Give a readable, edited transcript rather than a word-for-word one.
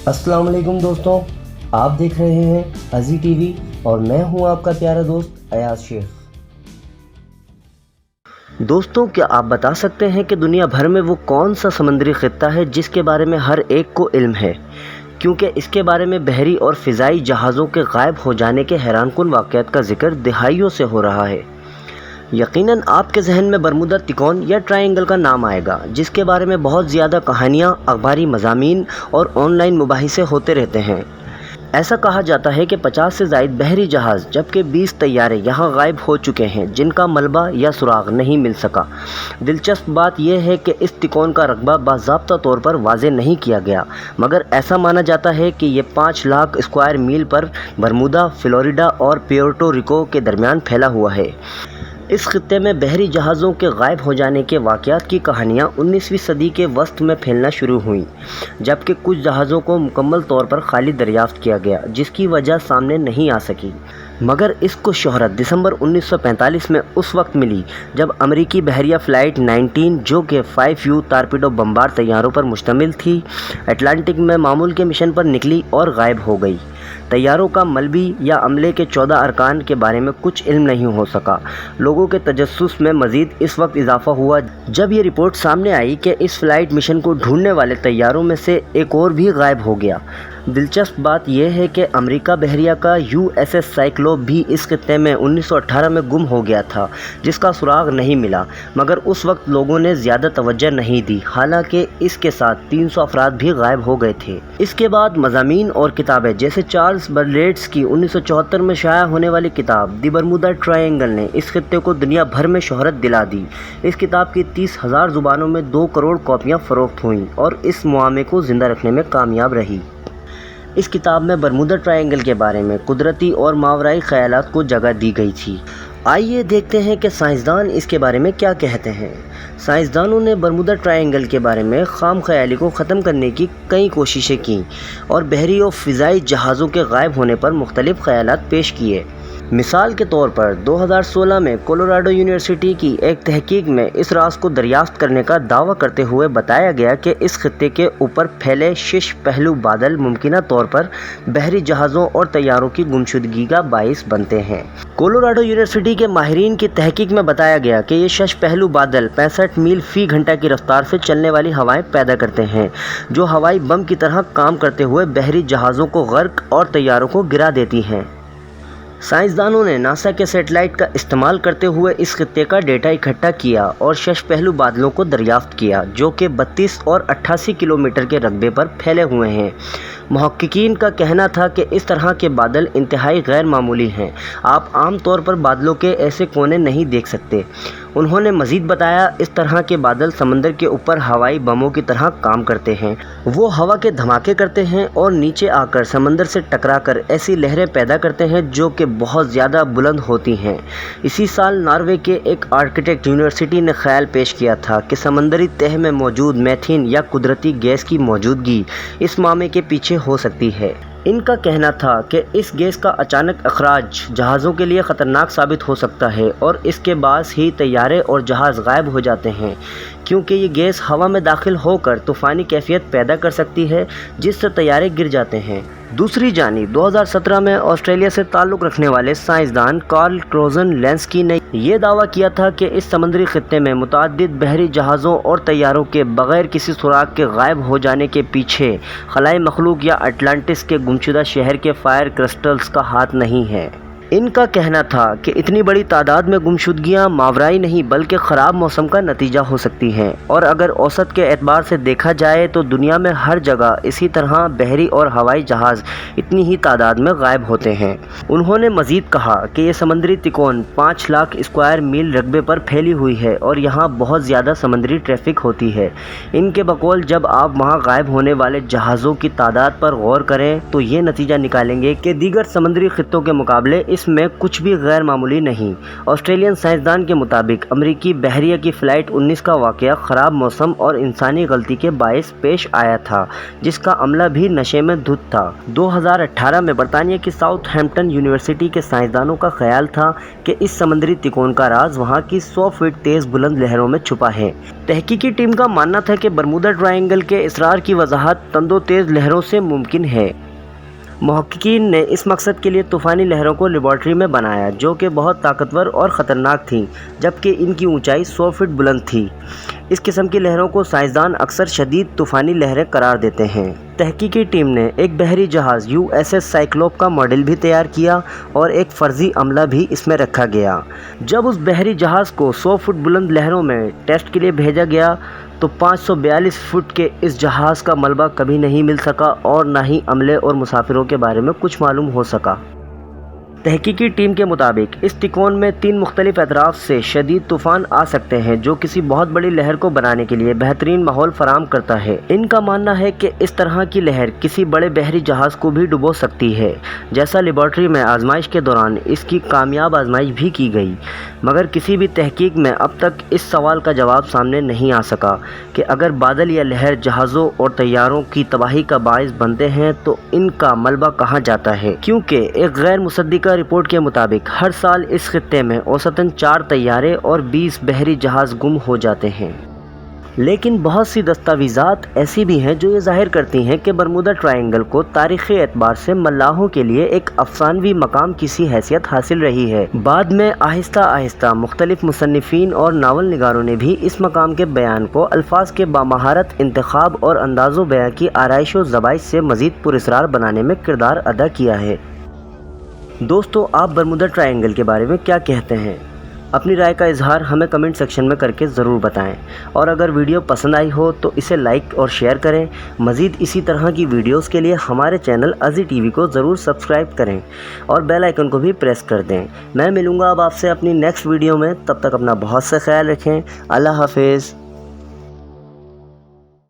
अस्सलाम वालेकुम दोस्तों, आप देख रहे हैं अज़ी टीवी और मैं हूं आपका प्यारा दोस्त अयाज शेख। दोस्तों, क्या आप बता सकते हैं कि दुनिया भर में वो कौन सा समुद्री खित्ता है जिसके बारे में हर एक को इल्म है, क्योंकि इसके बारे में बहरी और फ़िज़ाई जहाज़ों के गायब हो जाने के हैरानकुन वाक़यात का जिक्र दहाइयों से हो रहा है। यकीनन आपके जहन में बरमूदा त्रिकोण या ट्रायंगल का नाम आएगा, जिसके बारे में बहुत ज़्यादा कहानियाँ, अखबारी मज़ामीन और ऑनलाइन मुबाहिसे होते रहते हैं। ऐसा कहा जाता है कि 50 से ज़ायद बहरी जहाज़ जबकि 20 तैयारे यहाँ गायब हो चुके हैं जिनका मलबा या सुराग नहीं मिल सका। दिलचस्प बात यह है कि इस त्रिकोण का रकबा बाज़ाब्ता तौर पर वाज़े नहीं किया गया, मगर ऐसा माना जाता है कि ये 5 लाख स्क्वायर मील पर बरमूदा, फ्लोरिडा और प्यूर्टो रिको के दरमियान फैला हुआ है। इस खित्ते में बहरी जहाज़ों के गायब हो जाने के वाक़यात की कहानियाँ 19वीं सदी के वस्त में फैलना शुरू हुईं, जबकि कुछ जहाज़ों को मुकम्मल तौर पर खाली दरियाफ़्त किया गया, जिसकी वजह सामने नहीं आ सकी। मगर इसको शोहरत दिसंबर 1945 में उस वक्त मिली जब अमेरिकी बहरिया फ़्लाइट 19, जो कि 5U टारपीडो बमबार तैयारों पर मुश्तमिल थी, अटलांटिक में मामूल के मिशन पर निकली और गायब हो गई। तैयारों का मलबी या अमले के 14 अरकान के बारे में कुछ इल्म नहीं हो सका। लोगों के तजस्सुस में मज़ीद इस वक्त इजाफा हुआ जब ये रिपोर्ट सामने आई कि इस फ़्लाइट मिशन को ढूंढने वाले तैयारों में से एक और भी गायब हो गया। दिलचस्प बात यह है कि अमेरिका बहरिया का USS साइक्लोप भी इस खित्ते में 1918 में गुम हो गया था, जिसका सुराग नहीं मिला, मगर उस वक्त लोगों ने ज़्यादा तवज्जो नहीं दी, हालांकि इसके साथ 300 अफराद भी गायब हो गए थे। इसके बाद मज़ामीन और किताबें जैसे चार्ल्स बर्लेट्स की 1974 में शाया होने वाली किताब द बरमूदा ट्रायंगल ने इस खित्ते को दुनिया भर में शोहरत दिला दी। इस किताब की 30,000 ज़ुबानों में 2 करोड़ कॉपियाँ फ़रोख्त हुईं और इस मुआमे को ज़िंदा रखने में कामयाब रही। इस किताब में बरमूदा ट्रायंगल के बारे में कुदरती और मावराई ख़यालात को जगह दी गई थी। आइए देखते हैं कि साइंसदान इसके बारे में क्या कहते हैं। साइंसदानों ने बरमूदा ट्रायंगल के बारे में खाम ख्याली को ख़त्म करने की कई कोशिशें की और बहरी और फ़िज़ाई जहाज़ों के गायब होने पर मुख्तलिफ़ ख़यालात पेश किए। मिसाल के तौर पर 2016 में कोलोराडो यूनिवर्सिटी की एक तहकीक में इस राज को दरियाफ्त करने का दावा करते हुए बताया गया कि इस खित्ते के ऊपर फैले 6 पहलू बादल मुमकिना तौर पर बहरी जहाज़ों और तैयारों की गुमशुदगी का बाइस बनते हैं। कोलोराडो यूनिवर्सिटी के माहिरीन की तहकीक में बताया गया कि ये 6 पहलू बादल 65 मील फ़ी घंटा की रफ्तार से चलने वाली हवाएं पैदा करते हैं, जो हवाई बम की तरह काम करते हुए बहरी जहाज़ों को गर्क और तैयारों को गिरा देती हैं। साइंसदानों ने नासा के सैटेलाइट का इस्तेमाल करते हुए इस खित्ते का डेटा इकट्ठा किया और 6 पहलू बादलों को दरियाफ्त किया, जो कि 32 और 88 किलोमीटर के रकबे पर फैले हुए हैं। मुहक्किकीन का कहना था कि इस तरह के बादल इंतहाई गैर मामूली हैं। आप आम तौर पर बादलों के ऐसे कोने नहीं देख सकते। उन्होंने मज़ीद बताया, इस तरह के बादल समंदर के ऊपर हवाई बमों की तरह काम करते हैं। वो हवा के धमाके करते हैं और नीचे आकर समंदर से टकराकर ऐसी लहरें पैदा करते हैं जो कि बहुत ज़्यादा बुलंद होती हैं। इसी साल नॉर्वे के एक आर्किटेक्ट यूनिवर्सिटी ने ख्याल पेश किया था कि समंदरी तह में मौजूद मीथेन या कुदरती गैस की मौजूदगी इस मामले के पीछे हो सकती है। इनका कहना था कि इस गैस का अचानक अखराज जहाज़ों के लिए ख़तरनाक साबित हो सकता है और इसके बास ही तैयारे और जहाज़ गायब हो जाते हैं, क्योंकि ये गैस हवा में दाखिल होकर तूफ़ानी कैफियत पैदा कर सकती है जिससे तैयारे गिर जाते हैं। दूसरी जानिब 2017 में ऑस्ट्रेलिया से ताल्लुक़ रखने वाले साइंसदान कार्ल क्रोज़न-लेंस्की ने यह दावा किया था कि इस समुद्री खित्ते में मुतअद्दिद बहरी जहाज़ों और तैयारों के बग़ैर किसी सुराग के गायब हो जाने के पीछे खलाई मखलूक या अटलांटिस के गुमशुदा शहर के फायर क्रिस्टल्स का हाथ नहीं है। इनका कहना था कि इतनी बड़ी तादाद में गुमशुदगियाँ मावराई नहीं बल्कि ख़राब मौसम का नतीजा हो सकती हैं, और अगर औसत के एतबार से देखा जाए तो दुनिया में हर जगह इसी तरह बहरी और हवाई जहाज़ इतनी ही तादाद में गायब होते हैं। उन्होंने मज़ीद कहा कि ये समंदरी त्रिकोण 5 लाख स्क्वायर मील रकबे पर फैली हुई है और यहाँ बहुत ज़्यादा समंदरी ट्रैफिक होती है। इनके बकौल जब आप वहाँ गायब होने वाले जहाज़ों की तादाद पर गौर करें तो ये नतीजा निकालेंगे कि दीगर समंदरी खित्तों के मुकाबले इस اس میں کچھ بھی غیر معمولی نہیں۔ آسٹریلین سائنسدان کے مطابق امریکی بحریہ کی فلائٹ 19 کا واقعہ خراب موسم اور انسانی غلطی کے باعث پیش آیا تھا، جس کا عملہ بھی نشے میں دھت تھا۔ 2018 میں برطانیہ کی ساؤتھ ہیمپٹن یونیورسٹی کے سائنسدانوں کا خیال تھا کہ اس سمندری تکون کا راز وہاں کی 100 فٹ تیز بلند لہروں میں چھپا ہے۔ تحقیقی ٹیم کا ماننا تھا کہ برمودا ٹرائنگل کے اسرار کی وضاحت تند و تیز لہروں سے ممکن ہے۔ محققین نے اس مقصد کے لیے طوفانی لہروں کو لیبارٹری میں بنایا، جو کہ بہت طاقتور اور خطرناک تھیں، جبکہ ان کی اونچائی 100 فٹ بلند تھی۔ اس قسم کی لہروں کو سائنسدان اکثر شدید طوفانی لہریں قرار دیتے ہیں۔ تحقیقی ٹیم نے ایک بحری جہاز USS سائیکلوپ کا ماڈل بھی تیار کیا اور ایک فرضی عملہ بھی اس میں رکھا گیا۔ جب اس بحری جہاز کو 100 فٹ بلند لہروں میں ٹیسٹ کے لیے بھیجا گیا تو 542 فٹ کے اس جہاز کا ملبہ کبھی نہیں مل سکا اور نہ ہی عملے اور مسافروں کے بارے میں کچھ معلوم ہو سکا۔ تحقیقی ٹیم کے مطابق اس تکون میں 3 مختلف اطراف سے شدید طوفان آ سکتے ہیں، جو کسی بہت بڑی لہر کو بنانے کے لیے بہترین ماحول فراہم کرتا ہے۔ ان کا ماننا ہے کہ اس طرح کی لہر کسی بڑے بحری جہاز کو بھی ڈبو سکتی ہے، جیسا لیبارٹری میں آزمائش کے دوران اس کی کامیاب آزمائش بھی کی گئی، مگر کسی بھی تحقیق میں اب تک اس سوال کا جواب سامنے نہیں آ سکا کہ اگر بادل یا لہر جہازوں اور طیاروں کی تباہی کا باعث بنتے ہیں تو ان کا ملبہ کہاں جاتا ہے، کیونکہ ایک غیر مصدقہ رپورٹ کے مطابق ہر سال اس خطے میں اوسطاً 4 طیارے اور 20 بحری جہاز گم ہو جاتے ہیں۔ لیکن بہت سی دستاویزات ایسی بھی ہیں جو یہ ظاہر کرتی ہیں کہ برمودا ٹرائنگل کو تاریخی اعتبار سے ملاحوں کے لیے ایک افسانوی مقام کی سی حیثیت حاصل رہی ہے۔ بعد میں آہستہ آہستہ مختلف مصنفین اور ناول نگاروں نے بھی اس مقام کے بیان کو الفاظ کے بامہارت انتخاب اور انداز و بیان کی آرائش و ذبائح سے مزید پراسرار بنانے میں کردار ادا کیا ہے۔ دوستو، آپ برمودا ٹرائنگل کے بارے میں کیا کہتے ہیں؟ اپنی رائے کا اظہار ہمیں کمنٹ سیکشن میں کر کے ضرور بتائیں، اور اگر ویڈیو پسند آئی ہو تو اسے لائک اور شیئر کریں۔ مزید اسی طرح کی ویڈیوز کے لیے ہمارے چینل ازی ٹی وی کو ضرور سبسکرائب کریں اور بیل آئیکن کو بھی پریس کر دیں۔ میں ملوں گا اب آپ سے اپنی نیکسٹ ویڈیو میں، تب تک اپنا بہت سے خیال رکھیں۔ اللہ حافظ۔